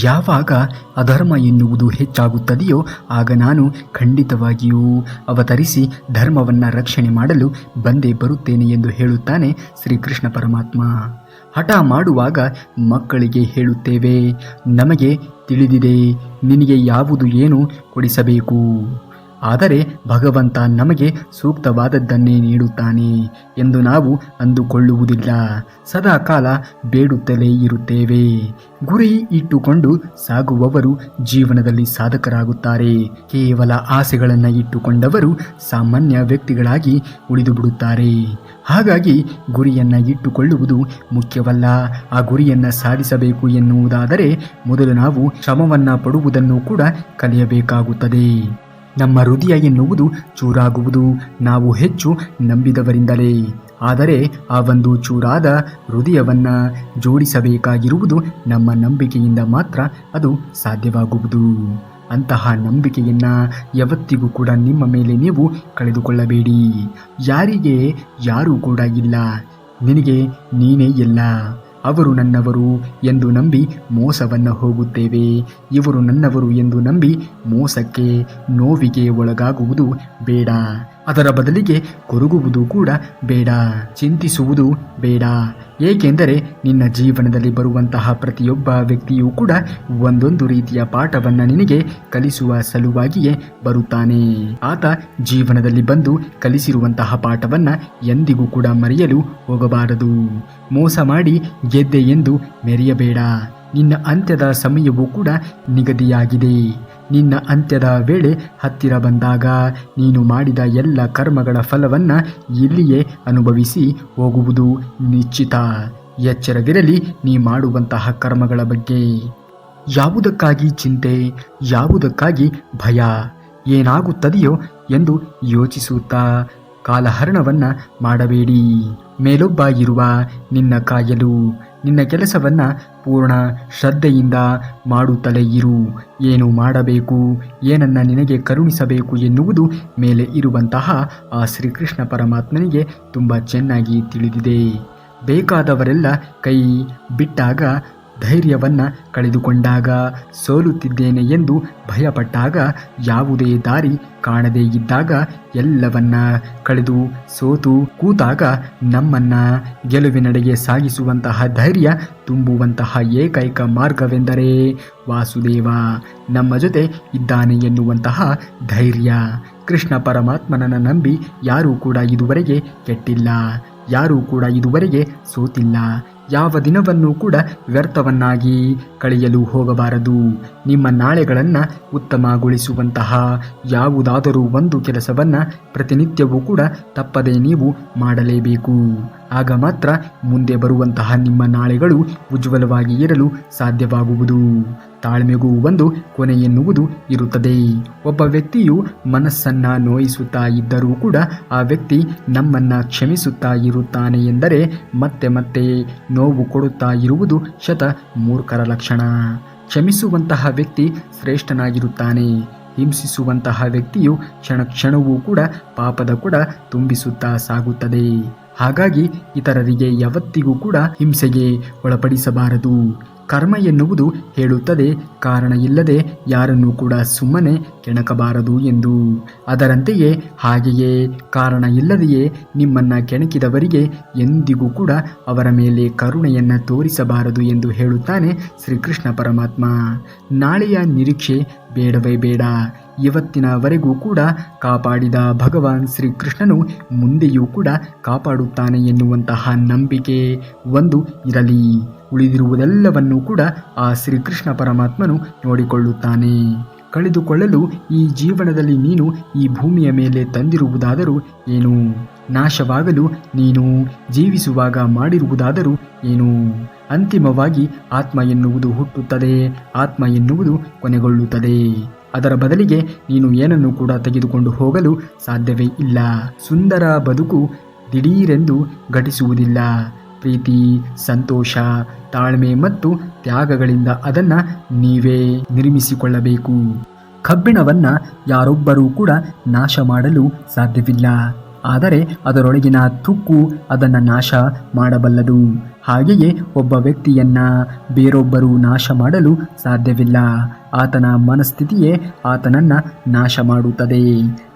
ಯಾವಾಗ ಅಧರ್ಮ ಎನ್ನುವುದು ಹೆಚ್ಚಾಗುತ್ತದೆಯೋ ಆಗ ನಾನು ಖಂಡಿತವಾಗಿಯೂ ಅವತರಿಸಿ ಧರ್ಮವನ್ನು ರಕ್ಷಣೆ ಮಾಡಲು ಬಂದೇ ಬರುತ್ತೇನೆ ಎಂದು ಹೇಳುತ್ತಾನೆ ಶ್ರೀಕೃಷ್ಣ ಪರಮಾತ್ಮ. ಹಠ ಮಾಡುವಾಗ ಮಕ್ಕಳಿಗೆ ಹೇಳುತ್ತೇವೆ, ನಮಗೆ ತಿಳಿದಿದೆ ನಿನಗೆ ಯಾವುದು ಏನು ಕೊಡಿಸಬೇಕು, ಆದರೆ ಭಗವಂತ ನಮಗೆ ಸೂಕ್ತವಾದದ್ದನ್ನೇ ನೀಡುತ್ತಾನೆ ಎಂದು ನಾವು ಅಂದುಕೊಳ್ಳುವುದಿಲ್ಲ. ಸದಾಕಾಲ ಬೇಡುತ್ತಲೇ ಇರುತ್ತೇವೆ. ಗುರಿ ಇಟ್ಟುಕೊಂಡು ಸಾಗುವವರು ಜೀವನದಲ್ಲಿ ಸಾಧಕರಾಗುತ್ತಾರೆ. ಕೇವಲ ಆಸೆಗಳನ್ನು ಇಟ್ಟುಕೊಂಡವರು ಸಾಮಾನ್ಯ ವ್ಯಕ್ತಿಗಳಾಗಿ ಉಳಿದು ಬಿಡುತ್ತಾರೆ. ಹಾಗಾಗಿ ಗುರಿಯನ್ನು ಇಟ್ಟುಕೊಳ್ಳುವುದು ಮುಖ್ಯವಲ್ಲ. ಆ ಗುರಿಯನ್ನು ಸಾಧಿಸಬೇಕು ಎನ್ನುವುದಾದರೆ ಮೊದಲು ನಾವು ಶ್ರಮವನ್ನು ಪಡುವುದನ್ನು ಕೂಡ ಕಲಿಯಬೇಕಾಗುತ್ತದೆ. ನಮ್ಮ ಹೃದಯ ಎನ್ನುವುದು ಚೂರಾಗುವುದು ನಾವು ಹೆಚ್ಚು ನಂಬಿದವರಿಂದಲೇ. ಆದರೆ ಆ ಒಂದು ಚೂರಾದ ಹೃದಯವನ್ನು ಜೋಡಿಸಬೇಕಾಗಿರುವುದು ನಮ್ಮ ನಂಬಿಕೆಯಿಂದ ಮಾತ್ರ ಅದು ಸಾಧ್ಯವಾಗುವುದು. ಅಂತಹ ನಂಬಿಕೆಯನ್ನು ಯಾವತ್ತಿಗೂ ಕೂಡ ನಿಮ್ಮ ಮೇಲೆ ನೀವು ಕಳೆದುಕೊಳ್ಳಬೇಡಿ. ಯಾರಿಗೆ ಯಾರೂ ಕೂಡ ಇಲ್ಲ, ನಿನಗೆ ನೀನೇ ಎಲ್ಲ. ಅವರು ನನ್ನವರು ಎಂದು ನಂಬಿ ಮೋಸವನ್ನು ಹೋಗುತ್ತೇವೆ. ಇವರು ನನ್ನವರು ಎಂದು ನಂಬಿ ಮೋಸಕ್ಕೆ ನೋವಿಗೆ ಒಳಗಾಗುವುದು ಬೇಡ. ಅದರ ಬದಲಿಗೆ ಕೊರಗುವುದು ಕೂಡ ಬೇಡ, ಚಿಂತಿಸುವುದು ಬೇಡ. ಏಕೆಂದರೆ ನಿನ್ನ ಜೀವನದಲ್ಲಿ ಬರುವಂತಹ ಪ್ರತಿಯೊಬ್ಬ ವ್ಯಕ್ತಿಯೂ ಕೂಡ ಒಂದೊಂದು ರೀತಿಯ ಪಾಠವನ್ನು ನಿನಗೆ ಕಲಿಸುವ ಸಲುವಾಗಿಯೇ ಬರುತ್ತಾನೆ. ಆತ ಜೀವನದಲ್ಲಿ ಬಂದು ಕಲಿಸಿರುವಂತಹ ಪಾಠವನ್ನು ಎಂದಿಗೂ ಕೂಡ ಮರೆಯಲು ಹೋಗಬಾರದು. ಮೋಸ ಮಾಡಿ ಗೆದ್ದೆ ಎಂದು ಮೆರೆಯಬೇಡ. ನಿನ್ನ ಅಂತ್ಯದ ಸಮಯವೂ ಕೂಡ ನಿಗದಿಯಾಗಿದೆ. ನಿನ್ನ ಅಂತ್ಯದ ವೇಳೆ ಹತ್ತಿರ ಬಂದಾಗ ನೀನು ಮಾಡಿದ ಎಲ್ಲ ಕರ್ಮಗಳ ಫಲವನ್ನು ಇಲ್ಲಿಯೇ ಅನುಭವಿಸಿ ಹೋಗುವುದು ನಿಶ್ಚಿತ. ಎಚ್ಚರವಿರಲಿ ನೀ ಮಾಡುವಂತಹ ಕರ್ಮಗಳ ಬಗ್ಗೆ. ಯಾವುದಕ್ಕಾಗಿ ಚಿಂತೆ, ಯಾವುದಕ್ಕಾಗಿ ಭಯ, ಏನಾಗುತ್ತದೆಯೋ ಎಂದು ಯೋಚಿಸುತ್ತಾ ಕಾಲಹರಣವನ್ನು ಮಾಡಬೇಡಿ. ಮೇಲೊಬ್ಬ ಇರುವ ನಿನ್ನ ಕಾಯಲು ನಿನ್ನ ಕೆಲಸವನ್ನು ಪೂರ್ಣ ಶ್ರದ್ಧೆಯಿಂದ ಮಾಡುತ್ತಲೇ ಇರು. ಏನು ಮಾಡಬೇಕು, ಏನನ್ನು ನಿನಗೆ ಕರುಣಿಸಬೇಕು ಎನ್ನುವುದು ಮೇಲೆ ಇರುವಂತಹ ಆ ಶ್ರೀಕೃಷ್ಣ ಪರಮಾತ್ಮನಿಗೆ ತುಂಬ ಚೆನ್ನಾಗಿ ತಿಳಿದಿದೆ. ಬೇಕಾದವರೆಲ್ಲ ಕೈ ಬಿಟ್ಟಾಗ, ಧೈರ್ಯವನ್ನು ಕಳೆದುಕೊಂಡಾಗ, ಸೋಲುತ್ತಿದ್ದೇನೆ ಎಂದು ಭಯಪಟ್ಟಾಗ, ಯಾವುದೇ ದಾರಿ ಕಾಣದೇ ಇದ್ದಾಗ, ಎಲ್ಲವನ್ನ ಕಳೆದು ಸೋತು ಕೂತಾಗ ನಮ್ಮನ್ನು ಗೆಲುವಿನೆಡೆಗೆ ಸಾಗಿಸುವಂತಹ ಧೈರ್ಯ ತುಂಬುವಂತಹ ಏಕೈಕ ಮಾರ್ಗವೆಂದರೆ ವಾಸುದೇವ ನಮ್ಮ ಜೊತೆ ಇದ್ದಾನೆ ಎನ್ನುವಂತಹ ಧೈರ್ಯ. ಕೃಷ್ಣ ಪರಮಾತ್ಮನನ್ನು ನಂಬಿ ಯಾರೂ ಕೂಡ ಇದುವರೆಗೆ ಕೆಟ್ಟಿಲ್ಲ, ಯಾರೂ ಕೂಡ ಇದುವರೆಗೆ ಸೋತಿಲ್ಲ. ಯಾವ ದಿನವನ್ನೂ ಕೂಡ ವ್ಯರ್ಥವನ್ನಾಗಿ ಕಳೆಯಲು ಹೋಗಬಾರದು. ನಿಮ್ಮ ನಾಳೆಗಳನ್ನು ಉತ್ತಮಗೊಳಿಸುವಂತಹ ಯಾವುದಾದರೂ ಒಂದು ಕೆಲಸವನ್ನು ಪ್ರತಿನಿತ್ಯವೂ ಕೂಡ ತಪ್ಪದೇ ನೀವು ಮಾಡಲೇಬೇಕು. ಆಗ ಮಾತ್ರ ಮುಂದೆ ಬರುವಂತಹ ನಿಮ್ಮ ನಾಳೆಗಳು ಉಜ್ವಲವಾಗಿ ಇರಲು ಸಾಧ್ಯವಾಗುವುದು. ತಾಳ್ಮೆಗೂ ಒಂದು ಕೊನೆ ಎನ್ನುವುದು ಇರುತ್ತದೆ. ಒಬ್ಬ ವ್ಯಕ್ತಿಯು ಮನಸ್ಸನ್ನು ನೋಯಿಸುತ್ತಾ ಇದ್ದರೂ ಕೂಡ ಆ ವ್ಯಕ್ತಿ ನಮ್ಮನ್ನು ಕ್ಷಮಿಸುತ್ತಾ ಇರುತ್ತಾನೆ ಎಂದರೆ ಮತ್ತೆ ಮತ್ತೆ ನೋವು ಕೊಡುತ್ತಾ ಇರುವುದು ಮೂರ್ಖರ ಲಕ್ಷಣ. ಕ್ಷಮಿಸುವಂತಹ ವ್ಯಕ್ತಿ ಶ್ರೇಷ್ಠನಾಗಿರುತ್ತಾನೆ. ಹಿಂಸಿಸುವಂತಹ ವ್ಯಕ್ತಿಯು ಕ್ಷಣ ಕ್ಷಣವೂ ಕೂಡ ಪಾಪದ ಕೂಡ ತುಂಬಿಸುತ್ತಾ ಸಾಗುತ್ತದೆ. ಹಾಗಾಗಿ ಇತರರಿಗೆ ಯಾವತ್ತಿಗೂ ಕೂಡ ಹಿಂಸೆಗೆ ಒಳಪಡಿಸಬಾರದು. ಕರ್ಮ ಎನ್ನುವುದು ಹೇಳುತ್ತದೆ, ಕಾರಣ ಇಲ್ಲದೆ ಯಾರನ್ನೂ ಕೂಡ ಸುಮ್ಮನೆ ಕೆಣಕಬಾರದು ಎಂದು. ಅದರಂತೆಯೇ ಹಾಗೆಯೇ ಕಾರಣ ಇಲ್ಲದೆಯೇ ನಿಮ್ಮನ್ನು ಕೆಣಕಿದವರಿಗೆ ಎಂದಿಗೂ ಕೂಡ ಅವರ ಮೇಲೆ ಕರುಣೆಯನ್ನು ತೋರಿಸಬಾರದು ಎಂದು ಹೇಳುತ್ತಾನೆ ಶ್ರೀಕೃಷ್ಣ ಪರಮಾತ್ಮ. ನಾಳೆಯ ನಿರೀಕ್ಷೆ ಬೇಡವೇ ಬೇಡ. ಇವತ್ತಿನವರೆಗೂ ಕೂಡ ಕಾಪಾಡಿದ ಭಗವಾನ್ ಶ್ರೀಕೃಷ್ಣನು ಮುಂದೆಯೂ ಕೂಡ ಕಾಪಾಡುತ್ತಾನೆ ಎನ್ನುವಂತಹ ನಂಬಿಕೆ ಒಂದು ಇರಲಿ. ಉಳಿದಿರುವುದೆಲ್ಲವನ್ನೂ ಕೂಡ ಆ ಶ್ರೀಕೃಷ್ಣ ಪರಮಾತ್ಮನು ನೋಡಿಕೊಳ್ಳುತ್ತಾನೆ. ಕಳೆದುಕೊಳ್ಳಲು ಈ ಜೀವನದಲ್ಲಿ ನೀನು ಈ ಭೂಮಿಯ ಮೇಲೆ ತಂದಿರುವುದಾದರೂ ಏನು? ನಾಶವಾಗಲು ನೀನು ಜೀವಿಸುವಾಗ ಮಾಡಿರುವುದಾದರೂ ಏನು? ಅಂತಿಮವಾಗಿ ಆತ್ಮ ಎನ್ನುವುದು ಹುಟ್ಟುತ್ತದೆ, ಆತ್ಮ ಎನ್ನುವುದು ಕೊನೆಗೊಳ್ಳುತ್ತದೆ. ಅದರ ಬದಲಿಗೆ ನೀನು ಏನನ್ನು ಕೂಡ ತೆಗೆದುಕೊಂಡು ಹೋಗಲು ಸಾಧ್ಯವೇ ಇಲ್ಲ. ಸುಂದರ ಬದುಕು ದಿಢೀರೆಂದು ಘಟಿಸುವುದಿಲ್ಲ. ಪ್ರೀತಿ, ಸಂತೋಷ, ತಾಳ್ಮೆ ಮತ್ತು ತ್ಯಾಗಗಳಿಂದ ಅದನ್ನು ನೀವೇ ನಿರ್ಮಿಸಿಕೊಳ್ಳಬೇಕು. ಕಬ್ಬಿಣವನ್ನು ಯಾರೊಬ್ಬರೂ ಕೂಡ ನಾಶ ಮಾಡಲು ಸಾಧ್ಯವಿಲ್ಲ. ಆದರೆ ಅದರೊಳಗಿನ ತುಕ್ಕು ಅದನ್ನು ನಾಶ ಮಾಡಬಲ್ಲದು. ಹಾಗೆಯೇ ಒಬ್ಬ ವ್ಯಕ್ತಿಯನ್ನ ಬೇರೊಬ್ಬರು ನಾಶ ಮಾಡಲು ಸಾಧ್ಯವಿಲ್ಲ. ಆತನ ಮನಸ್ಥಿತಿಯೇ ಆತನನ್ನ ನಾಶ ಮಾಡುತ್ತದೆ.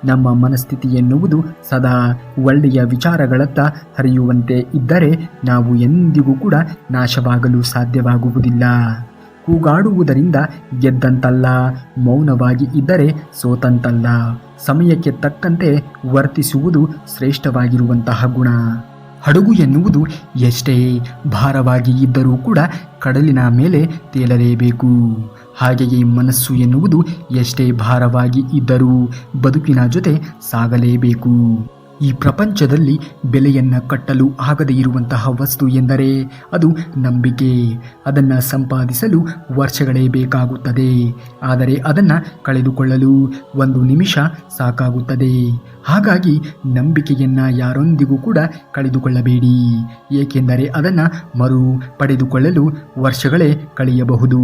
ನಮ್ಮ ಮನಸ್ಥಿತಿ ಎನ್ನುವುದು ಸದಾ ಒಳ್ಳೆಯ ವಿಚಾರಗಳತ್ತ ಹರಿಯುವಂತೆ ಇದ್ದರೆ ನಾವು ಎಂದಿಗೂ ಕೂಡ ನಾಶವಾಗಲು ಸಾಧ್ಯವಾಗುವುದಿಲ್ಲ. ಕೂಗಾಡುವುದರಿಂದ ಗೆದ್ದಂತಲ್ಲ, ಮೌನವಾಗಿ ಇದ್ದರೆ ಸೋತಂತಲ್ಲ. ಸಮಯಕ್ಕೆ ತಕ್ಕಂತೆ ವರ್ತಿಸುವುದು ಶ್ರೇಷ್ಠವಾಗಿರುವಂತಹ ಗುಣ. ಹಡಗು ಎನ್ನುವುದು ಎಷ್ಟೇ ಭಾರವಾಗಿ ಇದ್ದರೂ ಕೂಡ ಕಡಲಿನ ಮೇಲೆ ತೇಲಲೇಬೇಕು. ಹಾಗೆಯೇ ಮನಸ್ಸು ಎನ್ನುವುದು ಎಷ್ಟೇ ಭಾರವಾಗಿ ಇದ್ದರೂ ಬದುಕಿನ ಜೊತೆ ಸಾಗಲೇಬೇಕು. ಈ ಪ್ರಪಂಚದಲ್ಲಿ ಬೆಲೆಯನ್ನು ಕಟ್ಟಲು ಆಗದೇ ಇರುವಂತಹ ವಸ್ತು ಎಂದರೆ ಅದು ನಂಬಿಕೆ. ಅದನ್ನು ಸಂಪಾದಿಸಲು ವರ್ಷಗಳೇ ಬೇಕಾಗುತ್ತದೆ, ಆದರೆ ಅದನ್ನು ಕಳೆದುಕೊಳ್ಳಲು 1 ನಿಮಿಷ ಸಾಕಾಗುತ್ತದೆ. ಹಾಗಾಗಿ ನಂಬಿಕೆಯನ್ನು ಯಾರೊಂದಿಗೂ ಕೂಡ ಕಳೆದುಕೊಳ್ಳಬೇಡಿ, ಏಕೆಂದರೆ ಅದನ್ನು ಮರು ಪಡೆದುಕೊಳ್ಳಲು ವರ್ಷಗಳೇ ಕಳೆಯಬಹುದು.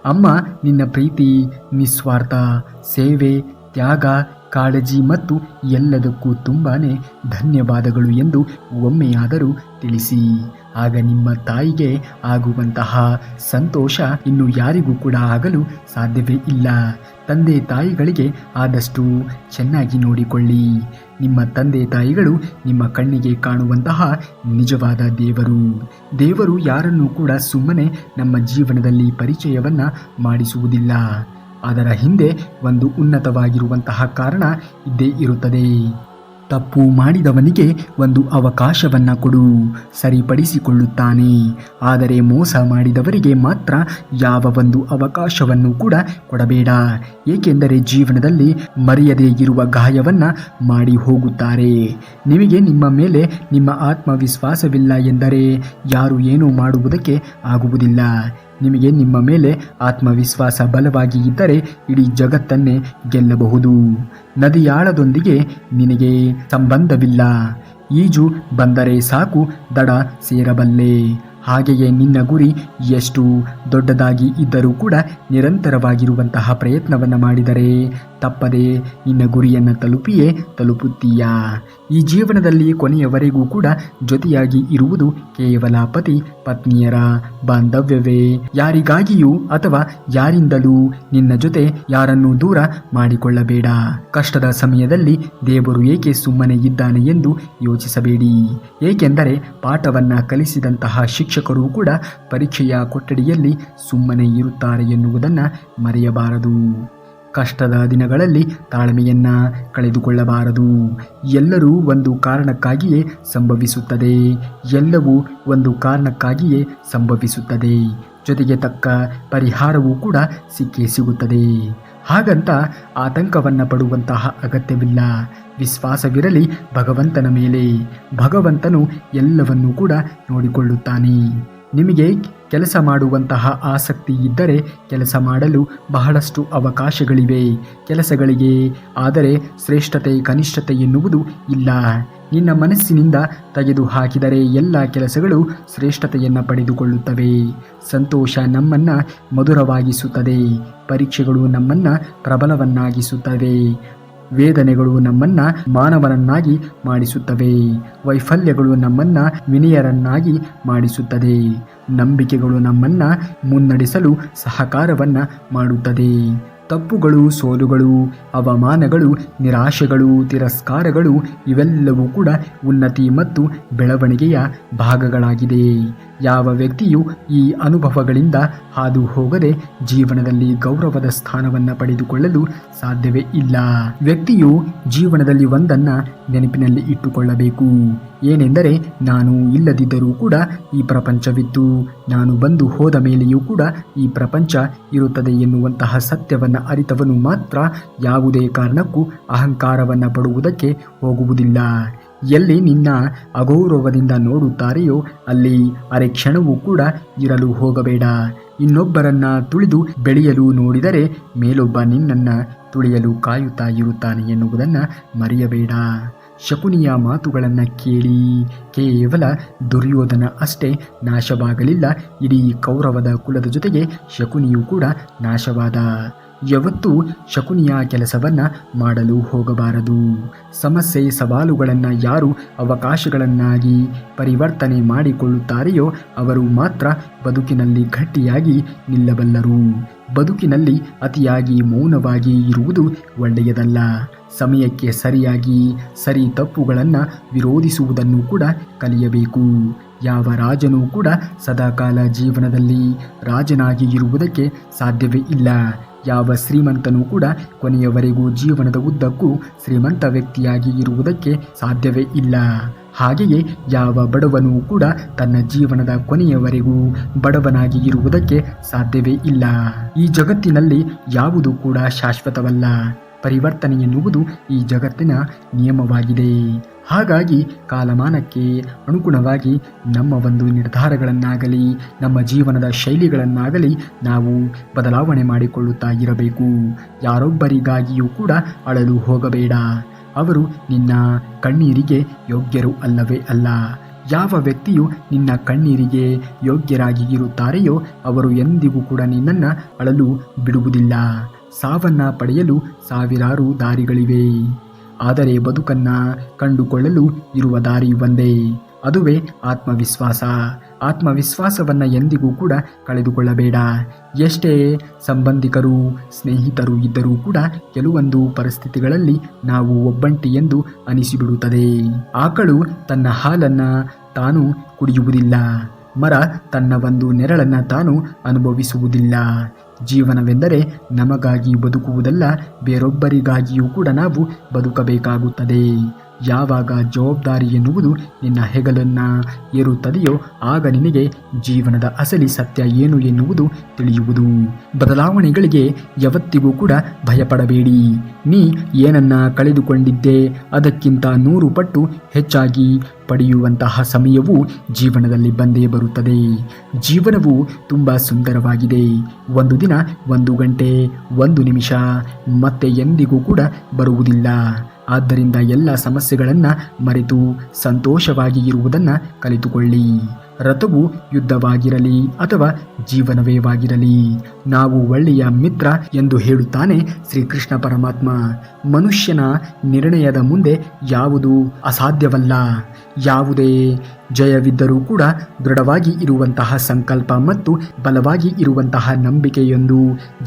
ಅಮ್ಮ, ನಿನ್ನ ಪ್ರೀತಿ, ನಿಸ್ವಾರ್ಥ ಸೇವೆ, ತ್ಯಾಗ, ಕಾಳಜಿ ಮತ್ತು ಎಲ್ಲದಕ್ಕೂ ತುಂಬಾನೇ ಧನ್ಯವಾದಗಳು ಎಂದು ಒಮ್ಮೆಯಾದರೂ ತಿಳಿಸಿ. ಆಗ ನಿಮ್ಮ ತಾಯಿಗೆ ಆಗುವಂತಹ ಸಂತೋಷ ಇನ್ನು ಯಾರಿಗೂ ಕೂಡ ಆಗಲು ಸಾಧ್ಯವೇ ಇಲ್ಲ. ತಂದೆ ತಾಯಿಗಳಿಗೆ ಆದಷ್ಟು ಚೆನ್ನಾಗಿ ನೋಡಿಕೊಳ್ಳಿ. ನಿಮ್ಮ ತಂದೆ ತಾಯಿಗಳು ನಿಮ್ಮ ಕಣ್ಣಿಗೆ ಕಾಣುವಂತಹ ನಿಜವಾದ ದೇವರು ಯಾರನ್ನೂ ಕೂಡ ಸುಮ್ಮನೆ ನಮ್ಮ ಜೀವನದಲ್ಲಿ ಪರಿಚಯವನ್ನು ಮಾಡಿಸುವುದಿಲ್ಲ. ಅದರ ಹಿಂದೆ ಒಂದು ಉನ್ನತವಾಗಿರುವಂತಹ ಕಾರಣ ಇದ್ದೇ ಇರುತ್ತದೆ. ತಪ್ಪು ಮಾಡಿದವನಿಗೆ ಒಂದು ಅವಕಾಶವನ್ನು ಕೊಡು, ಸರಿಪಡಿಸಿಕೊಳ್ಳುತ್ತಾನೆ. ಆದರೆ ಮೋಸ ಮಾಡಿದವರಿಗೆ ಮಾತ್ರ ಯಾವ ಒಂದು ಅವಕಾಶವನ್ನು ಕೂಡ ಕೊಡಬೇಡ, ಏಕೆಂದರೆ ಜೀವನದಲ್ಲಿ ಮರೆಯದೇ ಇರುವ ಗಾಯವನ್ನು ಮಾಡಿ ಹೋಗುತ್ತಾರೆ. ನಿಮಗೆ ನಿಮ್ಮ ಮೇಲೆ ನಿಮ್ಮ ಆತ್ಮವಿಶ್ವಾಸವಿಲ್ಲ ಎಂದರೆ ಯಾರು ಏನೂ ಮಾಡುವುದಕ್ಕೆ ಆಗುವುದಿಲ್ಲ. ನಿಮಗೆ ನಿಮ್ಮ ಮೇಲೆ ಆತ್ಮವಿಶ್ವಾಸ ಬಲವಾಗಿ ಇದ್ದರೆ ಇಡೀ ಜಗತ್ತನ್ನೇ ಗೆಲ್ಲಬಹುದು. ನದಿಯಾಳದೊಂದಿಗೆ ನಿನಗೆ ಸಂಬಂಧವಿಲ್ಲ, ಈಜು ಬಂದರೆ ಸಾಕು ದಡ ಸೇರಬಲ್ಲೆ. ಹಾಗೆಯೇ ನಿನ್ನ ಗುರಿ ಎಷ್ಟು ದೊಡ್ಡದಾಗಿ ಇದ್ದರೂ ಕೂಡ ನಿರಂತರವಾಗಿರುವಂತಹ ಪ್ರಯತ್ನವನ್ನು ಮಾಡಿದರೆ ತಪ್ಪದೆ ನಿನ್ನ ಗುರಿಯನ್ನು ತಲುಪುತ್ತೀಯಾ. ಈ ಜೀವನದಲ್ಲಿ ಕೊನೆಯವರೆಗೂ ಕೂಡ ಜೊತೆಯಾಗಿ ಇರುವುದು ಕೇವಲ ಪತಿ ಪತ್ನಿಯರ ಬಾಂಧವ್ಯವೇ. ಯಾರಿಗಾಗಿಯೂ ಅಥವಾ ಯಾರಿಂದಲೂ ನಿನ್ನ ಜೊತೆ ಯಾರನ್ನೂ ದೂರ ಮಾಡಿಕೊಳ್ಳಬೇಡ. ಕಷ್ಟದ ಸಮಯದಲ್ಲಿ ದೇವರು ಏಕೆ ಸುಮ್ಮನೆ ಇದ್ದಾನೆ ಎಂದು ಯೋಚಿಸಬೇಡಿ, ಏಕೆಂದರೆ ಪಾಠವನ್ನು ಕಲಿಸಿದಂತಹ ಶಿಕ್ಷಕರು ಕೂಡ ಪರೀಕ್ಷೆಯ ಕೊಠಡಿಯಲ್ಲಿ ಸುಮ್ಮನೆ ಇರುತ್ತಾರೆ ಎನ್ನುವುದನ್ನು ಮರೆಯಬಾರದು. ಕಷ್ಟದ ದಿನಗಳಲ್ಲಿ ತಾಳ್ಮೆಯನ್ನು ಕಳೆದುಕೊಳ್ಳಬಾರದು. ಎಲ್ಲರೂ ಒಂದು ಕಾರಣಕ್ಕಾಗಿಯೇ ಸಂಭವಿಸುತ್ತದೆ, ಎಲ್ಲವೂ ಒಂದು ಕಾರಣಕ್ಕಾಗಿಯೇ ಸಂಭವಿಸುತ್ತದೆ. ಜೊತೆಗೆ ತಕ್ಕ ಪರಿಹಾರವೂ ಕೂಡ ಸಿಕ್ಕೇ ಸಿಗುತ್ತದೆ. ಹಾಗಂತ ಆತಂಕವನ್ನು ಪಡುವಂತಹ ಅಗತ್ಯವಿಲ್ಲ. ವಿಶ್ವಾಸವಿರಲಿ ಭಗವಂತನ ಮೇಲೆ. ಭಗವಂತನು ಎಲ್ಲವನ್ನೂ ಕೂಡ ನೋಡಿಕೊಳ್ಳುತ್ತಾನೆ. ನಿಮಗೆ ಕೆಲಸ ಮಾಡುವಂತಹ ಆಸಕ್ತಿ ಇದ್ದರೆ ಕೆಲಸ ಮಾಡಲು ಬಹಳಷ್ಟು ಅವಕಾಶಗಳಿವೆ ಕೆಲಸಗಳಿಗೆ. ಆದರೆ ಶ್ರೇಷ್ಠತೆ ಕನಿಷ್ಠತೆ ಎನ್ನುವುದು ಇಲ್ಲ. ನಿನ್ನ ಮನಸ್ಸಿನಿಂದ ತೆಗೆದು ಹಾಕಿದರೆ ಎಲ್ಲ ಕೆಲಸಗಳು ಶ್ರೇಷ್ಠತೆಯನ್ನು ಪಡೆದುಕೊಳ್ಳುತ್ತವೆ. ಸಂತೋಷ ನಮ್ಮನ್ನು ಮಧುರವಾಗಿಸುತ್ತದೆ, ಪರೀಕ್ಷೆಗಳು ನಮ್ಮನ್ನು ಪ್ರಬಲವನ್ನಾಗಿಸುತ್ತವೆ, ವೇದನೆಗಳು ನಮ್ಮನ್ನ ಮಾನವನನ್ನಾಗಿ ಮಾಡಿಸುತ್ತವೆ, ವೈಫಲ್ಯಗಳು ನಮ್ಮನ್ನ ವಿನಯರನ್ನಾಗಿ ಮಾಡಿಸುತ್ತದೆ, ನಂಬಿಕೆಗಳು ನಮ್ಮನ್ನ ಮುನ್ನಡೆಸಲು ಸಹಕಾರವನ್ನ ಮಾಡುತ್ತದೆ. ತಪ್ಪುಗಳು, ಸೋಲುಗಳು, ಅವಮಾನಗಳು, ನಿರಾಶೆಗಳು, ತಿರಸ್ಕಾರಗಳು ಇವೆಲ್ಲವೂ ಕೂಡ ಉನ್ನತಿ ಮತ್ತು ಬೆಳವಣಿಗೆಯ ಭಾಗಗಳಾಗಿದೆ. ಯಾವ ವ್ಯಕ್ತಿಯು ಈ ಅನುಭವಗಳಿಂದ ಹಾದು ಹೋಗದೆ ಜೀವನದಲ್ಲಿ ಗೌರವದ ಸ್ಥಾನವನ್ನು ಪಡೆದುಕೊಳ್ಳಲು ಸಾಧ್ಯವೇ ಇಲ್ಲ. ವ್ಯಕ್ತಿಯು ಜೀವನದಲ್ಲಿ ಒಂದನ್ನು ನೆನಪಿನಲ್ಲಿ ಇಟ್ಟುಕೊಳ್ಳಬೇಕು. ಏನೆಂದರೆ, ನಾನು ಇಲ್ಲದಿದ್ದರೂ ಕೂಡ ಈ ಪ್ರಪಂಚವಿತ್ತು, ನಾನು ಬಂದು ಹೋದ ಮೇಲೆಯೂ ಕೂಡ ಈ ಪ್ರಪಂಚ ಇರುತ್ತದೆ ಎನ್ನುವಂತಹ ಸತ್ಯವನ್ನು ಅರಿತವನು ಮಾತ್ರ ಯಾವುದೇ ಕಾರಣಕ್ಕೂ ಅಹಂಕಾರವನ್ನು ಪಡುವುದಕ್ಕೆ ಹೋಗುವುದಿಲ್ಲ. ಎಲ್ಲಿ ನಿನ್ನ ಅಗೌರವದಿಂದ ನೋಡುತ್ತಾರೆಯೋ ಅಲ್ಲಿ ಅರೆ ಕ್ಷಣವೂ ಕೂಡ ಇರಲು ಹೋಗಬೇಡ. ಇನ್ನೊಬ್ಬರನ್ನ ತುಳಿದು ಬೆಳೆಯಲು ನೋಡಿದರೆ ಮೇಲೊಬ್ಬ ನಿನ್ನನ್ನು ತುಳಿಯಲು ಕಾಯುತ್ತಾ ಇರುತ್ತಾನೆ ಎನ್ನುವುದನ್ನು ಮರೆಯಬೇಡ. ಶಕುನಿಯ ಮಾತುಗಳನ್ನು ಕೇಳಿ ಕೇವಲ ದುರ್ಯೋಧನ ಅಷ್ಟೇ ನಾಶವಾಗಲಿಲ್ಲ, ಇಡೀ ಕೌರವದ ಕುಲದ ಜೊತೆಗೆ ಶಕುನಿಯೂ ಕೂಡ ನಾಶವಾದ. ಯಾವತ್ತೂ ಶಕುನಿಯ ಕೆಲಸವನ್ನು ಮಾಡಲು ಹೋಗಬಾರದು. ಸಮಸ್ಯೆ ಸವಾಲುಗಳನ್ನು ಯಾರು ಅವಕಾಶಗಳನ್ನಾಗಿ ಪರಿವರ್ತನೆ ಮಾಡಿಕೊಳ್ಳುತ್ತಾರೆಯೋ ಅವರು ಮಾತ್ರ ಬದುಕಿನಲ್ಲಿ ಗಟ್ಟಿಯಾಗಿ ನಿಲ್ಲಬಲ್ಲರು. ಬದುಕಿನಲ್ಲಿ ಅತಿಯಾಗಿ ಮೌನವಾಗಿ ಇರುವುದು ಒಳ್ಳೆಯದಲ್ಲ. ಸಮಯಕ್ಕೆ ಸರಿಯಾಗಿ ಸರಿ ತಪ್ಪುಗಳನ್ನು ವಿರೋಧಿಸುವುದನ್ನು ಕೂಡ ಕಲಿಯಬೇಕು. ಯಾವ ರಾಜನೂ ಕೂಡ ಸದಾಕಾಲ ಜೀವನದಲ್ಲಿ ರಾಜನಾಗಿ ಇರುವುದಕ್ಕೆ ಸಾಧ್ಯವೇ ಇಲ್ಲ. ಯಾವ ಶ್ರೀಮಂತನೂ ಕೂಡ ಕೊನೆಯವರೆಗೂ ಜೀವನದ ಉದ್ದಕ್ಕೂ ಶ್ರೀಮಂತ ವ್ಯಕ್ತಿಯಾಗಿ ಇರುವುದಕ್ಕೆ ಸಾಧ್ಯವೇ ಇಲ್ಲ. ಹಾಗೆಯೇ ಯಾವ ಬಡವನೂ ಕೂಡ ತನ್ನ ಜೀವನದ ಕೊನೆಯವರೆಗೂ ಬಡವನಾಗಿ ಇರುವುದಕ್ಕೆ ಸಾಧ್ಯವೇ ಇಲ್ಲ. ಈ ಜಗತ್ತಿನಲ್ಲಿ ಯಾವುದೂ ಕೂಡ ಶಾಶ್ವತವಲ್ಲ. ಪರಿವರ್ತನೆ ಎನ್ನುವುದು ಈ ಜಗತ್ತಿನ ನಿಯಮವಾಗಿದೆ. ಹಾಗಾಗಿ ಕಾಲಮಾನಕ್ಕೆ ಅನುಗುಣವಾಗಿ ನಮ್ಮ ಒಂದು ನಿರ್ಧಾರಗಳನ್ನಾಗಲಿ ನಮ್ಮ ಜೀವನದ ಶೈಲಿಗಳನ್ನಾಗಲಿ ನಾವು ಬದಲಾವಣೆ ಮಾಡಿಕೊಳ್ಳುತ್ತಾ ಇರಬೇಕು. ಯಾರೊಬ್ಬರಿಗಾಗಿಯೂ ಕೂಡ ಅಳಲು ಹೋಗಬೇಡ. ಅವರು ನಿನ್ನ ಕಣ್ಣೀರಿಗೆ ಯೋಗ್ಯರು ಅಲ್ಲವೇ ಅಲ್ಲ. ಯಾವ ವ್ಯಕ್ತಿಯು ನಿನ್ನ ಕಣ್ಣೀರಿಗೆ ಯೋಗ್ಯರಾಗಿ ಇರುತ್ತಾರೆಯೋ ಅವರು ಎಂದಿಗೂ ಕೂಡ ನಿನ್ನನ್ನು ಅಳಲು ಬಿಡುವುದಿಲ್ಲ. ಸಾವನ್ನು ಪಡೆಯಲು ಸಾವಿರಾರು ದಾರಿಗಳಿವೆ, ಆದರೆ ಬದುಕನ್ನು ಕಂಡುಕೊಳ್ಳಲು ಇರುವ ದಾರಿ ಒಂದೇ, ಅದುವೇ ಆತ್ಮವಿಶ್ವಾಸ. ಆತ್ಮವಿಶ್ವಾಸವನ್ನು ಎಂದಿಗೂ ಕೂಡ ಕಳೆದುಕೊಳ್ಳಬೇಡ. ಎಷ್ಟೇ ಸಂಬಂಧಿಕರು ಸ್ನೇಹಿತರು ಇದ್ದರೂ ಕೂಡ ಕೆಲವೊಂದು ಪರಿಸ್ಥಿತಿಗಳಲ್ಲಿ ನಾವು ಒಬ್ಬಂಟಿ ಎಂದು ಅನಿಸಿಬಿಡುತ್ತದೆ. ಆಕಳು ತನ್ನ ಹಾಲನ್ನು ತಾನು ಕುಡಿಯುವುದಿಲ್ಲ, ಮರ ತನ್ನ ಒಂದು ನೆರಳನ್ನು ತಾನು ಅನುಭವಿಸುವುದಿಲ್ಲ. ಜೀವನವೆಂದರೆ ನಮಗಾಗಿ ಬದುಕುವುದಲ್ಲ, ಬೇರೊಬ್ಬರಿಗಾಗಿಯೂ ಕೂಡ ನಾವು ಬದುಕಬೇಕಾಗುತ್ತದೆ. ಯಾವಾಗ ಜವಾಬ್ದಾರಿ ಎನ್ನುವುದು ನಿನ್ನ ಹೆಗಲನ್ನು ಏರುತ್ತದೆಯೋ ಆಗ ನಿನಗೆ ಜೀವನದ ಅಸಲಿ ಸತ್ಯ ಏನು ಎನ್ನುವುದು ತಿಳಿಯುವುದು. ಬದಲಾವಣೆಗಳಿಗೆ ಯಾವತ್ತಿಗೂ ಕೂಡ ಭಯಪಡಬೇಡಿ. ನೀ ಏನನ್ನ ಕಳೆದುಕೊಂಡಿದ್ದೆ ಅದಕ್ಕಿಂತ 100 ಪಟ್ಟು ಹೆಚ್ಚಾಗಿ ಪಡೆಯುವಂತಹ ಸಮಯವು ಜೀವನದಲ್ಲಿ ಬಂದೇ ಬರುತ್ತದೆ. ಜೀವನವು ತುಂಬ ಸುಂದರವಾಗಿದೆ. ಒಂದು ದಿನ, 1 ಗಂಟೆ, 1 ನಿಮಿಷ ಮತ್ತೆ ಎಂದಿಗೂ ಕೂಡ ಬರುವುದಿಲ್ಲ. ಆದ್ದರಿಂದ ಎಲ್ಲ ಸಮಸ್ಯೆಗಳನ್ನು ಮರೆತು ಸಂತೋಷವಾಗಿ ಇರುವುದನ್ನು ಕಲಿತುಕೊಳ್ಳಿ. ರಥವು ಯುದ್ಧವಾಗಿರಲಿ ಅಥವಾ ಜೀವನವೇ ವಾಗಿರಲಿ, ನಾವು ಒಳ್ಳೆಯ ಮಿತ್ರ ಎಂದು ಹೇಳುತ್ತಾನೆ ಶ್ರೀಕೃಷ್ಣ ಪರಮಾತ್ಮ. ಮನುಷ್ಯನ ನಿರ್ಣಯದ ಮುಂದೆ ಯಾವುದೂ ಅಸಾಧ್ಯವಲ್ಲ. ಯಾವುದೇ ಜಯವಿದ್ದರೂ ಕೂಡ ದೃಢವಾಗಿ ಇರುವಂತಹ ಸಂಕಲ್ಪ ಮತ್ತು ಬಲವಾಗಿ ಇರುವಂತಹ ನಂಬಿಕೆಯೊಂದು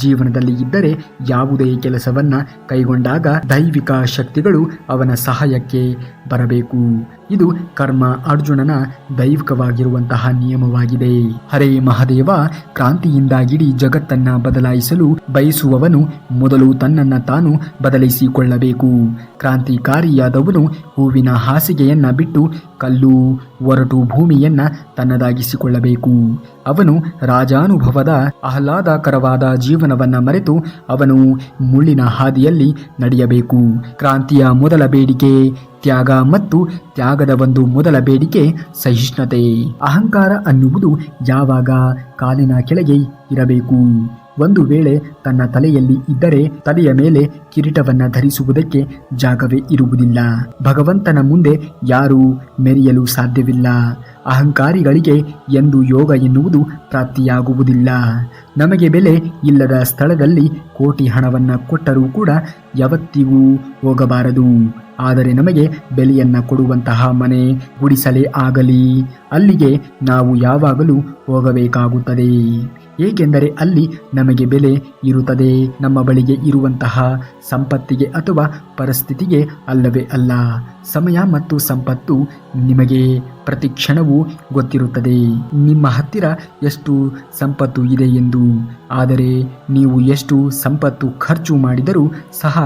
ಜೀವನದಲ್ಲಿ ಇದ್ದರೆ ಯಾವುದೇ ಕೆಲಸವನ್ನು ಕೈಗೊಂಡಾಗ ದೈವಿಕ ಶಕ್ತಿಗಳು ಅವನ ಸಹಾಯಕ್ಕೆ ಬರಬೇಕು. ಇದು ಕರ್ಮ ಅರ್ಜುನನ ದೈವಿಕವಾಗಿರುವಂತಹ ನಿಯಮವಾಗಿದೆ. ಹರೇ ಮಹಾದೇವ, ಕ್ರಾಂತಿಯಿಂದ ಇಡೀ ಜಗತ್ತನ್ನ ಬದಲಾಯಿಸಲು ಬಯಸುವವನು ಮೊದಲು ತನ್ನನ್ನು ತಾನು ಬದಲಿಸಿಕೊಳ್ಳಬೇಕು. ಕ್ರಾಂತಿಕಾರಿಯಾದವನು ಹೂವಿನ ಹಾಸಿಗೆಯನ್ನ ಬಿಟ್ಟು ಕಲ್ಲು ಒರಟು ಭೂಮಿಯನ್ನ ತನ್ನದಾಗಿಸಿಕೊಳ್ಳಬೇಕು. ಅವನು ರಾಜಾನುಭವದ ಆಹ್ಲಾದಕರವಾದ ಜೀವನವನ್ನ ಮರೆತು ಅವನು ಮುಳ್ಳಿನ ಹಾದಿಯಲ್ಲಿ ನಡೆಯಬೇಕು. ಕ್ರಾಂತಿಯ ಮೊದಲ ಬೇಡಿಕೆ ತ್ಯಾಗ ಮತ್ತು ತ್ಯಾಗದ ಒಂದು ಮೊದಲ ಬೇಡಿಕೆ ಸಹಿಷ್ಣುತೆ. ಅಹಂಕಾರ ಅನ್ನುವುದು ಯಾವಾಗ ಕಾಲಿನ ಕೆಳಗೆ ಇರಬೇಕು. ಒಂದು ವೇಳೆ ತನ್ನ ತಲೆಯಲ್ಲಿ ಇದ್ದರೆ ತಲೆಯ ಮೇಲೆ ಕಿರೀಟವನ್ನು ಧರಿಸುವುದಕ್ಕೆ ಜಾಗವೇ ಇರುವುದಿಲ್ಲ. ಭಗವಂತನ ಮುಂದೆ ಯಾರೂ ಮೆರೆಯಲು ಸಾಧ್ಯವಿಲ್ಲ. ಅಹಂಕಾರಿಗಳಿಗೆ ಎಂದು ಯೋಗ ಎನ್ನುವುದು ಪ್ರಾಪ್ತಿಯಾಗುವುದಿಲ್ಲ. ನಮಗೆ ಬೆಲೆ ಇಲ್ಲದ ಸ್ಥಳದಲ್ಲಿ ಕೋಟಿ ಹಣವನ್ನು ಕೊಟ್ಟರೂ ಕೂಡ ಯಾವತ್ತಿಗೂ ಹೋಗಬಾರದು. ಆದರೆ ನಮಗೆ ಬೆಲೆಯನ್ನು ಕೊಡುವಂತಹ ಮನೆ ಗುಡಿಸಲೇ ಆಗಲಿ, ಅಲ್ಲಿಗೆ ನಾವು ಯಾವಾಗಲೂ ಹೋಗಬೇಕಾಗುತ್ತದೆ. ಏಕೆಂದರೆ ಅಲ್ಲಿ ನಮಗೆ ಬೆಲೆ ಇರುತ್ತದೆ, ನಮ್ಮ ಬಳಿಗೆ ಇರುವಂತಹ ಸಂಪತ್ತಿಗೆ ಅಥವಾ ಪರಿಸ್ಥಿತಿಗೆ ಅಲ್ಲವೇ ಅಲ್ಲ. ಸಮಯ ಮತ್ತು ಸಂಪತ್ತು ನಿಮಗೆ ಪ್ರತಿ ಕ್ಷಣವೂ ಗೊತ್ತಿರುತ್ತದೆ. ನಿಮ್ಮ ಹತ್ತಿರ ಎಷ್ಟು ಸಂಪತ್ತು ಇದೆ ಎಂದು. ಆದರೆ ನೀವು ಎಷ್ಟು ಸಂಪತ್ತು ಖರ್ಚು ಮಾಡಿದರೂ ಸಹ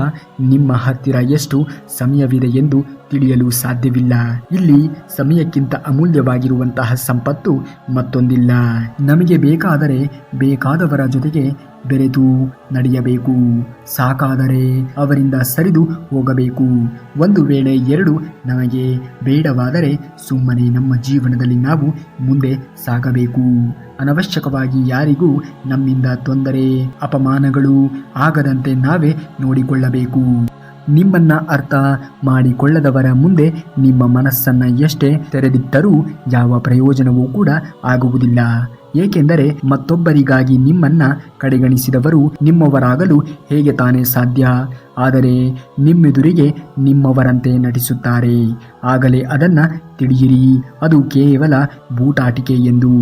ನಿಮ್ಮ ಹತ್ತಿರ ಎಷ್ಟು ಸಮಯವಿದೆ ಎಂದು ತಿಳಿಯಲು ಸಾಧ್ಯವಿಲ್ಲ. ಇಲ್ಲಿ ಸಮಯಕ್ಕಿಂತ ಅಮೂಲ್ಯವಾಗಿರುವಂತಹ ಸಂಪತ್ತು ಮತ್ತೊಂದಿಲ್ಲ. ನಮಗೆ ಬೇಕಾದರೆ ಬೇಕಾದವರ ಜೊತೆಗೆ ಬೆರೆತು ನಡೆಯಬೇಕು, ಸಾಕಾದರೆ ಅವರಿಂದ ಸರಿದು ಹೋಗಬೇಕು. ಒಂದು ವೇಳೆ ಎರಡು ನಮಗೆ ಬೇಡವಾದರೆ ಸುಮ್ಮನೆ ನಮ್ಮ ಜೀವನದಲ್ಲಿ ನಾವು ಮುಂದೆ ಸಾಗಬೇಕು. ಅನವಶ್ಯಕವಾಗಿ ಯಾರಿಗೂ ನಮ್ಮಿಂದ ತೊಂದರೆ ಅಪಮಾನಗಳು ಆಗದಂತೆ ನಾವೇ ನೋಡಿಕೊಳ್ಳಬೇಕು. ನಿಮ್ಮನ್ನ ಅರ್ಥ ಮಾಡಿಕೊಳ್ಳದವರ ಮುಂದೆ ನಿಮ್ಮ ಮನಸ್ಸನ್ನು ಎಷ್ಟೇ ತೆರೆದಿಟ್ಟರೂ ಯಾವ ಪ್ರಯೋಜನವೂ ಕೂಡ ಆಗುವುದಿಲ್ಲ. ಏಕೆಂದರೆ ಮತ್ತೊಬ್ಬರಿಗಾಗಿ ನಿಮ್ಮನ್ನ ಕಡೆಗಣಿಸಿದವರು ನಿಮ್ಮವರಾಗಲು ಹೇಗೆ ತಾನೇ ಸಾಧ್ಯ? ಆದರೆ ನಿಮ್ಮೆದುರಿಗೆ ನಿಮ್ಮವರಂತೆ ನಟಿಸುತ್ತಾರೆ. ಆಗಲೇ ಅದನ್ನ ತಿಳಿಯಿರಿ, ಅದು ಕೇವಲ ಬೂಟಾಟಿಕೆ ಎಂದು.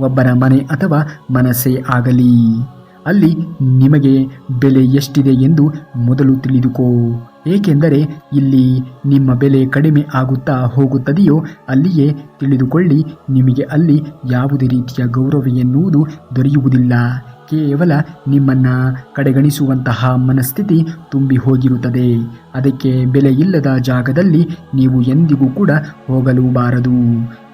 ಒಬ್ಬರ ಮನೆ ಅಥವಾ ಮನಸ್ಸೇ ಆಗಲಿ, ಅಲ್ಲಿ ನಿಮಗೆ ಬೆಲೆ ಎಷ್ಟಿದೆ ಎಂದು ಮೊದಲು ತಿಳಿದುಕೋ. ಏಕೆಂದರೆ ಇಲ್ಲಿ ನಿಮ್ಮ ಬೆಲೆ ಕಡಿಮೆ ಆಗುತ್ತಾ ಹೋಗುತ್ತದೆಯೋ ಅಲ್ಲಿಯೇ ತಿಳಿದುಕೊಳ್ಳಿ, ನಿಮಗೆ ಅಲ್ಲಿ ಯಾವುದೇ ರೀತಿಯ ಗೌರವ ಎನ್ನುವುದು ದೊರೆಯುವುದಿಲ್ಲ. ಕೇವಲ ನಿಮ್ಮನ್ನು ಕಡೆಗಣಿಸುವಂತಹ ಮನಸ್ಥಿತಿ ತುಂಬಿ ಹೋಗಿರುತ್ತದೆ. ಅದಕ್ಕೆ ಬೆಲೆ ಇಲ್ಲದ ಜಾಗದಲ್ಲಿ ನೀವು ಎಂದಿಗೂ ಕೂಡ ಹೋಗಲೂಬಾರದು.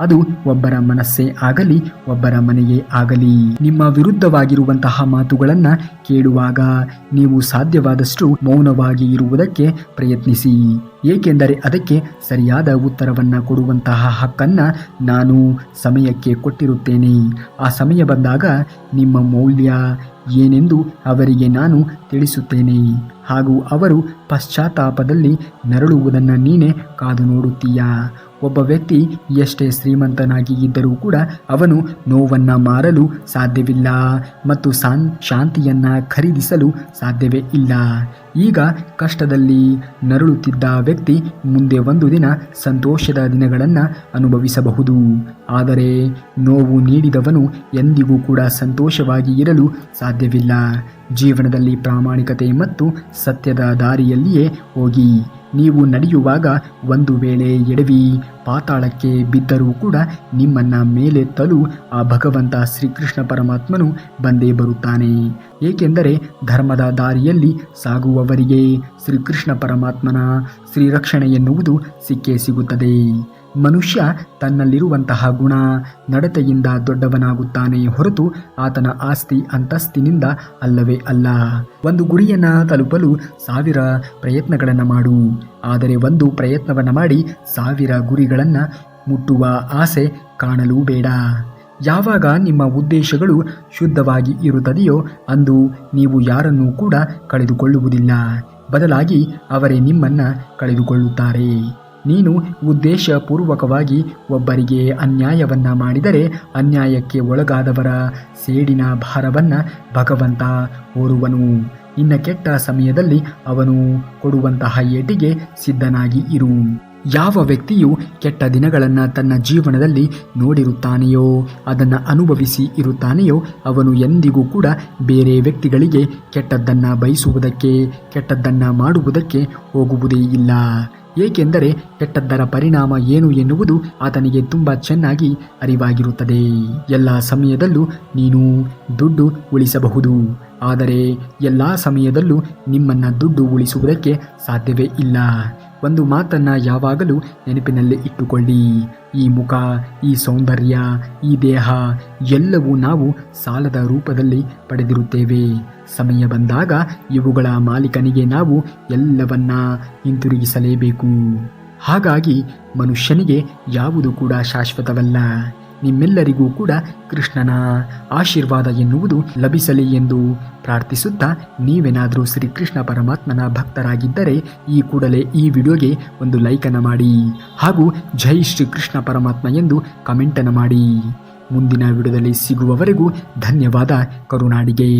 ಅದು ಒಬ್ಬರ ಮನಸ್ಸೇ ಆಗಲಿ, ಒಬ್ಬರ ಮನೆಯೇ ಆಗಲಿ. ನಿಮ್ಮ ವಿರುದ್ಧವಾಗಿರುವಂತಹ ಮಾತುಗಳನ್ನು ಕೇಳುವಾಗ ನೀವು ಸಾಧ್ಯವಾದಷ್ಟು ಮೌನವಾಗಿ ಇರುವುದಕ್ಕೆ ಪ್ರಯತ್ನಿಸಿ. ಏಕೆಂದರೆ ಅದಕ್ಕೆ ಸರಿಯಾದ ಉತ್ತರವನ್ನು ಕೊಡುವಂತಹ ಹಕ್ಕನ್ನು ನಾನು ಸಮಯಕ್ಕೆ ಕೊಟ್ಟಿರುತ್ತೇನೆ. ಆ ಸಮಯ ಬಂದಾಗ ನಿಮ್ಮ ಮೌಲ್ಯ ಏನೆಂದು ಅವರಿಗೆ ನಾನು ತಿಳಿಸುತ್ತೇನೆ. ಹಾಗೂ ಅವರು ಪಶ್ಚಾತ್ತಾಪದಲ್ಲಿ ನರಳುವುದನ್ನು ನೀನೇ ಕಾದು ನೋಡುತ್ತೀಯಾ? ಒಬ್ಬ ವ್ಯಕ್ತಿ ಎಷ್ಟೇ ಶ್ರೀಮಂತನಾಗಿ ಇದ್ದರೂ ಕೂಡ ಅವನು ನೋವನ್ನು ಮಾರಲು ಸಾಧ್ಯವಿಲ್ಲ ಮತ್ತು ಶಾಂತಿಯನ್ನು ಖರೀದಿಸಲು ಸಾಧ್ಯವೇ ಇಲ್ಲ. ಈಗ ಕಷ್ಟದಲ್ಲಿ ನರಳುತ್ತಿದ್ದ ವ್ಯಕ್ತಿ ಮುಂದೆ ಒಂದು ದಿನ ಸಂತೋಷದ ದಿನಗಳನ್ನು ಅನುಭವಿಸಬಹುದು. ಆದರೆ ನೋವು ನೀಡಿದವನು ಎಂದಿಗೂ ಕೂಡ ಸಂತೋಷವಾಗಿ ಇರಲು ಸಾಧ್ಯವಿಲ್ಲ. ಜೀವನದಲ್ಲಿ ಪ್ರಾಮಾಣಿಕತೆ ಮತ್ತು ಸತ್ಯದ ದಾರಿಯಲ್ಲಿಯೇ ಹೋಗಿ. ನೀವು ನಡೆಯುವಾಗ ಒಂದು ವೇಳೆ ಎಡವಿ ಪಾತಾಳಕ್ಕೆ ಬಿದ್ದರೂ ಕೂಡ ನಿಮ್ಮನ್ನು ಮೇಲೆತ್ತಲು ಆ ಭಗವಂತ ಶ್ರೀಕೃಷ್ಣ ಪರಮಾತ್ಮನು ಬಂದೇ ಬರುತ್ತಾನೆ. ಏಕೆಂದರೆ ಧರ್ಮದ ದಾರಿಯಲ್ಲಿ ಸಾಗುವವರಿಗೆ ಶ್ರೀಕೃಷ್ಣ ಪರಮಾತ್ಮನ ಶ್ರೀರಕ್ಷಣೆ ಎನ್ನುವುದು ಸಿಕ್ಕೇ ಸಿಗುತ್ತದೆ. ಮನುಷ್ಯ ತನ್ನಲ್ಲಿರುವಂತಹ ಗುಣ ನಡತೆಯಿಂದ ದೊಡ್ಡವನಾಗುತ್ತಾನೆ ಹೊರತು ಆತನ ಆಸ್ತಿ ಅಂತಸ್ತಿನಿಂದ ಅಲ್ಲವೇ ಅಲ್ಲ. ಒಂದು ಗುರಿಯನ್ನು ತಲುಪಲು 1000 ಪ್ರಯತ್ನಗಳನ್ನು ಮಾಡು, ಆದರೆ ಒಂದು ಪ್ರಯತ್ನವನ್ನು ಮಾಡಿ 1000 ಗುರಿಗಳನ್ನು ಮುಟ್ಟುವ ಆಸೆ ಕಾಣಲೂ ಬೇಡ. ಯಾವಾಗ ನಿಮ್ಮ ಉದ್ದೇಶಗಳು ಶುದ್ಧವಾಗಿ ಇರುತ್ತದೆಯೋ ಅಂದು ನೀವು ಯಾರನ್ನೂ ಕೂಡ ಕಳೆದುಕೊಳ್ಳುವುದಿಲ್ಲ, ಬದಲಾಗಿ ಅವರೇ ನಿಮ್ಮನ್ನು ಕಳೆದುಕೊಳ್ಳುತ್ತಾರೆ. ನೀನು ಉದ್ದೇಶಪೂರ್ವಕವಾಗಿ ಒಬ್ಬರಿಗೆ ಅನ್ಯಾಯವನ್ನು ಮಾಡಿದರೆ ಅನ್ಯಾಯಕ್ಕೆ ಒಳಗಾದವರ ಸೇಡಿನ ಭಾರವನ್ನು ಭಗವಂತ ಹೊರುವನು. ನಿನ್ನ ಕೆಟ್ಟ ಸಮಯದಲ್ಲಿ ಅವನು ಕೊಡುವಂತಹ ಏಟಿಗೆ ಸಿದ್ಧನಾಗಿ ಇರು. ಯಾವ ವ್ಯಕ್ತಿಯು ಕೆಟ್ಟ ದಿನಗಳನ್ನು ತನ್ನ ಜೀವನದಲ್ಲಿ ನೋಡಿರುತ್ತಾನೆಯೋ, ಅದನ್ನು ಅನುಭವಿಸಿ ಇರುತ್ತಾನೆಯೋ, ಅವನು ಎಂದಿಗೂ ಕೂಡ ಬೇರೆ ವ್ಯಕ್ತಿಗಳಿಗೆ ಕೆಟ್ಟದ್ದನ್ನು ಬಯಸುವುದಕ್ಕೆ, ಕೆಟ್ಟದ್ದನ್ನು ಮಾಡುವುದಕ್ಕೆ ಹೋಗುವುದೇ ಇಲ್ಲ. ಏಕೆಂದರೆ ಕೆಟ್ಟದ್ದರ ಪರಿಣಾಮ ಏನು ಎನ್ನುವುದು ಆತನಿಗೆ ತುಂಬ ಚೆನ್ನಾಗಿ ಅರಿವಾಗಿರುತ್ತದೆ. ಎಲ್ಲ ಸಮಯದಲ್ಲೂ ನೀನು ದುಡ್ಡು ಉಳಿಸಬಹುದು, ಆದರೆ ಎಲ್ಲ ಸಮಯದಲ್ಲೂ ನಿಮ್ಮನ್ನು ದುಡ್ಡು ಉಳಿಸುವುದಕ್ಕೆ ಸಾಧ್ಯವೇ ಇಲ್ಲ. ಒಂದು ಮಾತನ್ನು ಯಾವಾಗಲೂ ನೆನಪಿನಲ್ಲಿ ಇಟ್ಟುಕೊಳ್ಳಿ, ಈ ಮುಖ, ಈ ಸೌಂದರ್ಯ, ಈ ದೇಹ ಎಲ್ಲವೂ ನಾವು ಸಾಲದ ರೂಪದಲ್ಲಿ ಪಡೆದಿರುತ್ತೇವೆ. ಸಮಯ ಬಂದಾಗ ಇವುಗಳ ಮಾಲೀಕನಿಗೆ ನಾವು ಎಲ್ಲವನ್ನ ಹಿಂತಿರುಗಿಸಲೇಬೇಕು. ಹಾಗಾಗಿ ಮನುಷ್ಯನಿಗೆ ಯಾವುದು ಕೂಡ ಶಾಶ್ವತವಲ್ಲ. ನಿಮ್ಮೆಲ್ಲರಿಗೂ ಕೂಡ ಕೃಷ್ಣನ ಆಶೀರ್ವಾದ ಎನ್ನುವುದು ಲಭಿಸಲಿ ಎಂದು ಪ್ರಾರ್ಥಿಸುತ್ತಾ, ನೀವೇನಾದರೂ ಶ್ರೀಕೃಷ್ಣ ಪರಮಾತ್ಮನ ಭಕ್ತರಾಗಿದ್ದರೆ ಈ ಕೂಡಲೇ ಈ ವಿಡಿಯೋಗೆ ಒಂದು ಲೈಕನ್ನು ಮಾಡಿ ಹಾಗೂ ಜೈ ಶ್ರೀಕೃಷ್ಣ ಪರಮಾತ್ಮ ಎಂದು ಕಮೆಂಟನ್ನು ಮಾಡಿ. ಮುಂದಿನ ವಿಡಿಯೋದಲ್ಲಿ ಸಿಗುವವರೆಗೂ ಧನ್ಯವಾದ. ಕರುನಾಡಿಗೆ.